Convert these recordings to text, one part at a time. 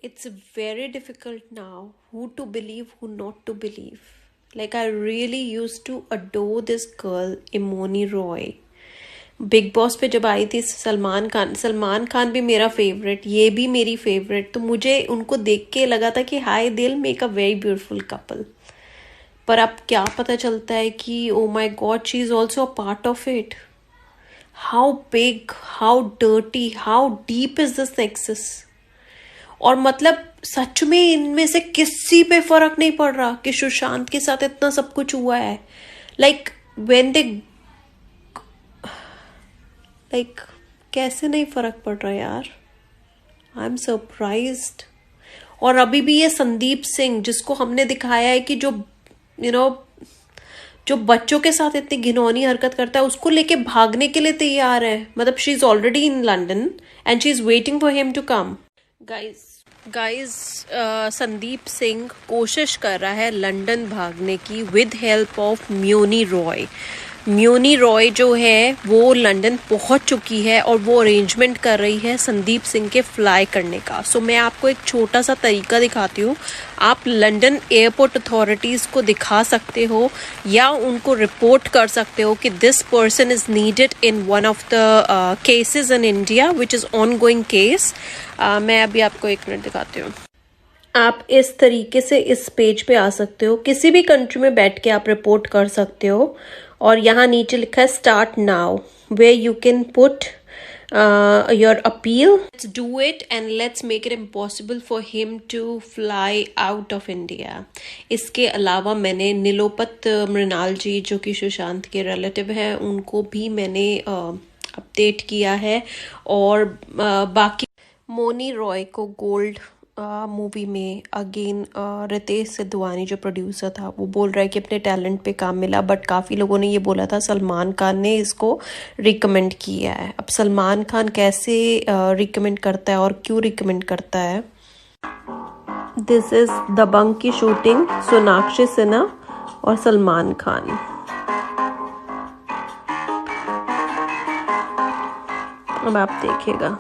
It's very difficult now who to believe, who not to believe. Like, I really used to adore this girl, Imoni Roy. Big boss पे जब आई थी सलमान खान भी मेरा favourite, ये भी मेरी फेवरेट, तो मुझे उनको देख के लगा था कि हाय दिल make a very beautiful couple. पर अब क्या पता चलता है कि oh my God, she is also a part of it. How big, how dirty, how deep is this nexus. और मतलब सच में इनमें से किसी पे फर्क नहीं पड़ रहा कि सुशांत के साथ इतना सब कुछ हुआ है। लाइक व्हेन दे, लाइक कैसे नहीं फर्क पड़ रहा यार। I am surprised. और अभी भी ये संदीप सिंह जिसको हमने दिखाया है कि जो यू नो जो बच्चों के साथ इतनी घिनौनी हरकत करता है, उसको लेके भागने के लिए तैयार है। मतलब she is already in London and she is waiting for him to come. Guys guys Sandeep Singh कोशिश कर रहा है लंदन भागने की with help of Mouni Roy. Mouni Roy जो है वो लंदन पहुंच चुकी है और वो अरेंजमेंट कर रही है संदीप सिंह के फ्लाई करने का। सो मैं आपको एक छोटा सा तरीका दिखाती हूँ। आप लंदन एयरपोर्ट अथॉरिटीज़ को दिखा सकते हो या उनको रिपोर्ट कर सकते हो कि this person is needed in one of the cases in India which is on going case. मैं अभी आपको 1 मिनट दिखाती हूँ। आप इस तरीके से इस पेज पे आ सकते हो, किसी भी कंट्री में बैठ के आप रिपोर्ट कर सकते हो। और यहाँ नीचे लिखा है start now, way you can put your appeal. Let's do it and let's make it impossible for him to fly out of India. इसके अलावा मैंने नीलोपत मृणाल जी जो कि सुशांत के रिलेटिव हैं, उनको भी मैंने अपडेट किया है। और बाकी मोनी रॉय को गोल्ड मूवी में अगेन रितेश सिद्धवानी जो प्रोड्यूसर था वो बोल रहा है कि अपने टैलेंट पे काम मिला, बट काफ़ी लोगों ने ये बोला था सलमान खान ने इसको रिकमेंड किया है। अब सलमान खान कैसे रिकमेंड करता है और क्यों रिकमेंड करता है। दिस इज दबंग की शूटिंग, सोनाक्षी सिन्हा और सलमान खान। अब आप देखिएगा।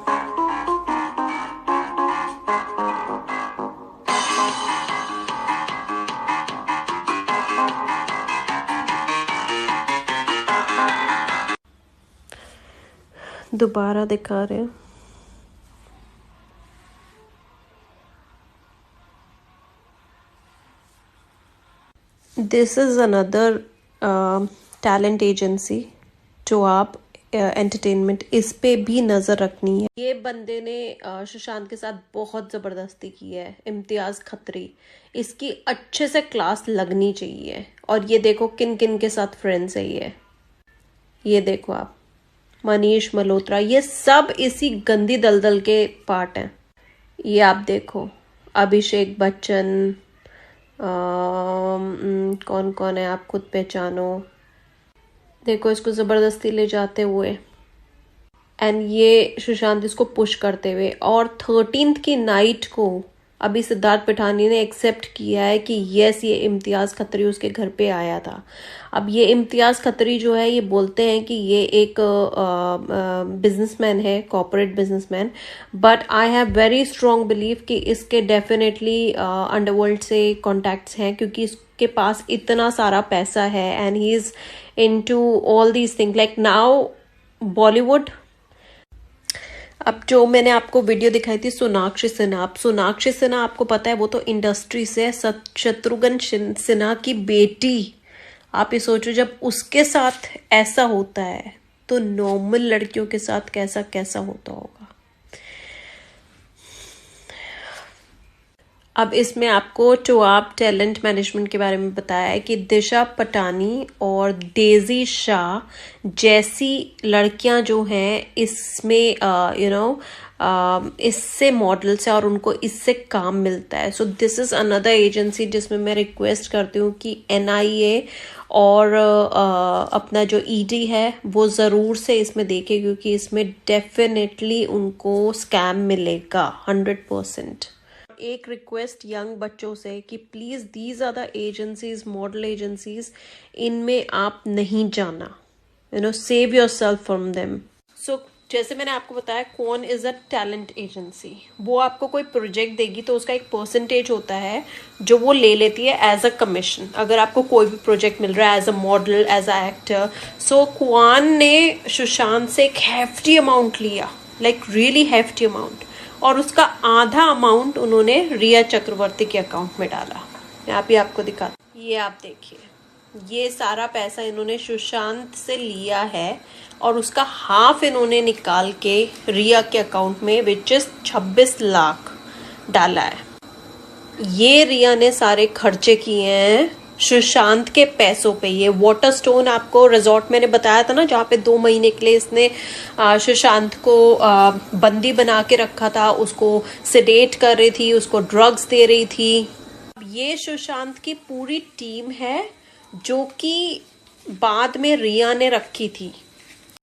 दोबारा दिखा रहे हैं। This is another talent agency जो आप एंटरटेनमेंट, इस पे भी नजर रखनी है। ये बंदे ने सुशांत के साथ बहुत जबरदस्ती की है, इम्तियाज खत्री। इसकी अच्छे से क्लास लगनी चाहिए। और ये देखो किन किन के साथ फ्रेंड्स है ये देखो आप, मनीष मल्होत्रा, ये सब इसी गंदी दलदल के पार्ट हैं। ये आप देखो अभिषेक बच्चन, कौन कौन है आप खुद पहचानो। देखो इसको जबरदस्ती ले जाते हुए एंड ये सुशांत इसको पुश करते हुए। और 13th की नाइट को अभी सिद्धार्थ पिठानी ने एक्सेप्ट किया है कि यस ये इम्तियाज खत्री उसके घर पे आया था। अब ये इम्तियाज खत्री जो है ये बोलते हैं कि ये एक बिजनेसमैन है, corporate businessman, but I have very strong believe कि इसके डेफिनेटली अंडरवर्ल्ड से कॉन्टैक्ट्स हैं, क्योंकि इसके पास इतना सारा पैसा है and he is into all these thing like now Bollywood. अब जो मैंने आपको वीडियो दिखाई थी सोनाक्षी सिन्हा, अब सोनाक्षी सिन्हा आपको पता है वो तो इंडस्ट्री से शत्रुघ्न सिन्हा की बेटी। आप ये सोचो जब उसके साथ ऐसा होता है तो नॉर्मल लड़कियों के साथ कैसा कैसा होता होगा। अब इसमें आपको जो आप टैलेंट मैनेजमेंट के बारे में बताया है कि दिशा पटानी और डेजी शाह जैसी लड़कियां जो हैं इसमें इससे मॉडल्स है और उनको इससे काम मिलता है। So this is another agency जिसमें मैं रिक्वेस्ट करती हूँ कि NIA और अपना जो ED है वो ज़रूर से इसमें देखे, क्योंकि इसमें डेफिनेटली उनको स्कैम मिलेगा 100%। एक रिक्वेस्ट यंग बच्चों से कि please these are the agencies, model agencies, इनमें आप नहीं जाना, save your self from them. So जैसे मैंने आपको बताया कौन इज अ टैलेंट एजेंसी, वो आपको कोई प्रोजेक्ट देगी तो उसका एक परसेंटेज होता है जो वो ले लेती है एज अ कमीशन। अगर आपको कोई भी प्रोजेक्ट मिल रहा है as a model, as a actor, so Kwan ने सुशांत से एक हेफ्टी अमाउंट लिया, लाइक रियली हेफ्टी अमाउंट, और उसका आधा अमाउंट उन्होंने रिया चक्रवर्ती के अकाउंट में डाला। यहाँ पे आपको दिखा, ये आप देखिए, ये सारा पैसा इन्होंने सुशांत से लिया है और उसका हाफ इन्होंने निकाल के रिया के अकाउंट में विच इज 26 लाख डाला है। ये रिया ने सारे खर्चे किए हैं सुशांत के पैसों पे। ये वाटर स्टोन आपको रिजॉर्ट मैंने बताया था ना, जहाँ पे 2 महीने के लिए इसने सुशांत को बंदी बना के रखा था, उसको सेडेट कर रही थी, उसको ड्रग्स दे रही थी। ये सुशांत की पूरी टीम है जो कि बाद में रिया ने रखी थी।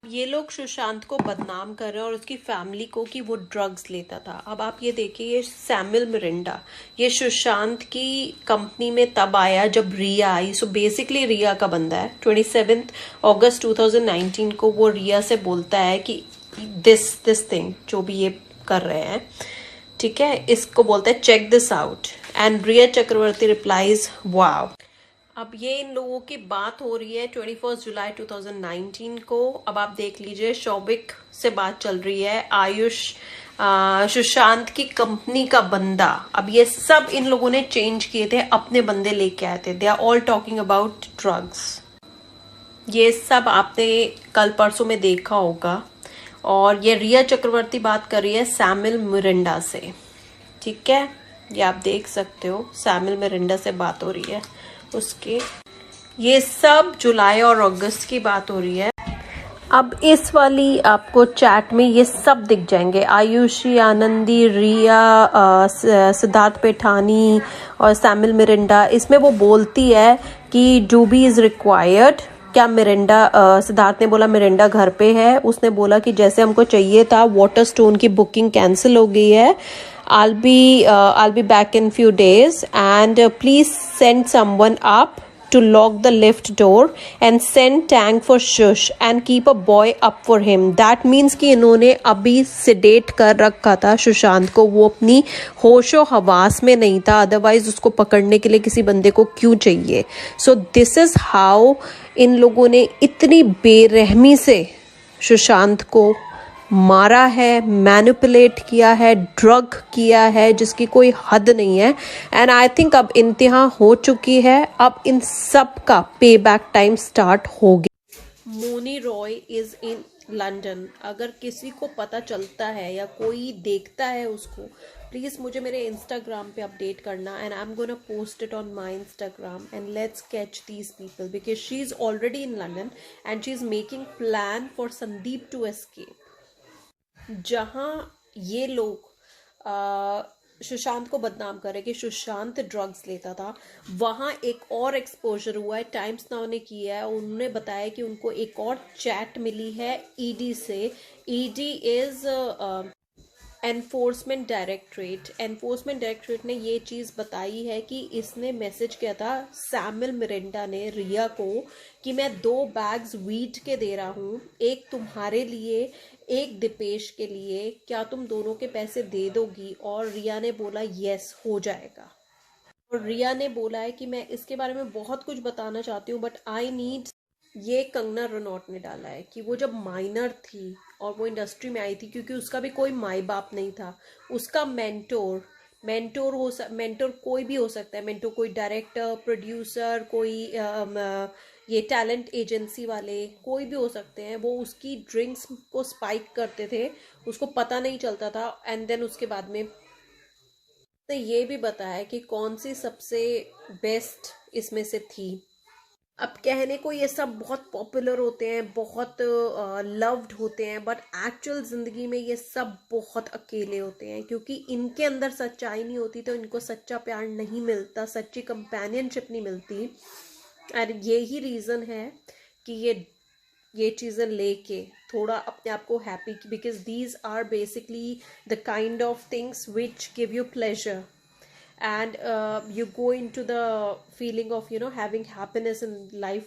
ये लोग सुशांत को बदनाम कर रहे हैं और उसकी फैमिली को कि वो ड्रग्स लेता था। अब आप ये देखिए, ये सैमुअल मिरिंडा, ये सुशांत की कंपनी में तब आया जब रिया आई। सो बेसिकली रिया का बंदा है। 27 अगस्त 2019 को वो रिया से बोलता है कि दिस थिंग जो भी ये कर रहे हैं, ठीक है, इसको बोलते हैं check this out, and Rhea Chakraborty replies wow. अब ये इन लोगों की बात हो रही है 21 जुलाई 2019 को। अब आप देख लीजिए, शौविक से बात चल रही है, आयुष सुशांत की कंपनी का बंदा। अब ये सब इन लोगों ने चेंज किए थे, अपने बंदे लेके आए थे। They are all talking about drugs. ये सब आपने कल परसों में देखा होगा। और ये रिया चक्रवर्ती बात कर रही है सैमुअल मिरिंडा से, ठीक है, ये आप देख सकते हो, सैमुअल मिरिंडा से बात हो रही है उसके। ये सब जुलाई और अगस्त की बात हो रही है। अब इस वाली आपको चैट में ये सब दिख जाएंगे, आयुषी आनंदी, रिया, सिद्धार्थ पेठानी और सैमुअल मिरिंडा। इसमें वो बोलती है कि डूबी इज रिक्वायर्ड। क्या मिरिंडा, सिद्धार्थ ने बोला मिरिंडा घर पे है। उसने बोला कि जैसे हमको चाहिए था, वाटर स्टोन की बुकिंग कैंसिल हो गई है। I'll be back in few days, and please send someone up to lock the lift door and send tank for shush and keep a boy up for him. That means कि इन्होंने अभी सिडेट कर रखा था सुशांत को, वो अपनी होशो हवास में नहीं था, अदरवाइज उसको पकड़ने के लिए किसी बंदे को क्यों चाहिए। So this is how in लोगों ने इतनी बेरहमी से सुशांत को मारा है, मैनिपुलेट किया है, ड्रग किया है, जिसकी कोई हद नहीं है। एंड आई थिंक अब इंतहा हो चुकी है, अब इन सब का पे बैक टाइम स्टार्ट हो गया। Mouni Roy is in London. अगर किसी को पता चलता है या कोई देखता है उसको, प्लीज मुझे मेरे इंस्टाग्राम पे अपडेट करना, and I am gonna post it on my Instagram, and let's catch these people, because she is already in London and she is making plan for Sandeep to escape. जहाँ ये लोग सुशांत को बदनाम करे कि सुशांत ड्रग्स लेता था, वहाँ एक और एक्सपोजर हुआ है, टाइम्स नाउ ने किया है। उन्होंने बताया कि उनको एक और चैट मिली है ईडी से। ईडी इज एनफोर्समेंट डायरेक्टरेट ने ये चीज़ बताई है कि इसने मैसेज किया था सैमुअल मिरिंडा ने रिया को कि मैं 2 बैग्स वीट के दे रहा हूँ, एक तुम्हारे लिए, एक दीपेश के लिए, क्या तुम दोनों के पैसे दे दोगी। और रिया ने बोला यस, हो जाएगा। और रिया ने बोला है कि मैं इसके बारे में बहुत कुछ बताना चाहती हूँ, बट आई नीड। ये कंगना रनौत ने डाला है कि वो जब माइनर थी और वो इंडस्ट्री में आई थी, क्योंकि उसका भी कोई माई बाप नहीं था, उसका मेंटोर कोई भी हो सकता है। मेंटोर कोई डायरेक्टर, प्रोड्यूसर, कोई ये टैलेंट एजेंसी वाले, कोई भी हो सकते हैं। वो उसकी ड्रिंक्स को स्पाइक करते थे, उसको पता नहीं चलता था, एंड देन उसके बाद में तो ये भी बताया कि कौन सी सबसे बेस्ट इसमें से थी। अब कहने को ये सब बहुत पॉपुलर होते हैं, बहुत लव्ड होते हैं, बट एक्चुअल ज़िंदगी में ये सब बहुत अकेले होते हैं, क्योंकि इनके अंदर सच्चाई नहीं होती तो इनको सच्चा प्यार नहीं मिलता, सच्ची कंपेनियनशिप नहीं मिलती। और यही रीज़न है कि ये चीज़ें लेके थोड़ा अपने आप को happy, because these are basically the kind of things which give you pleasure, and you go into the feeling of having happiness in life.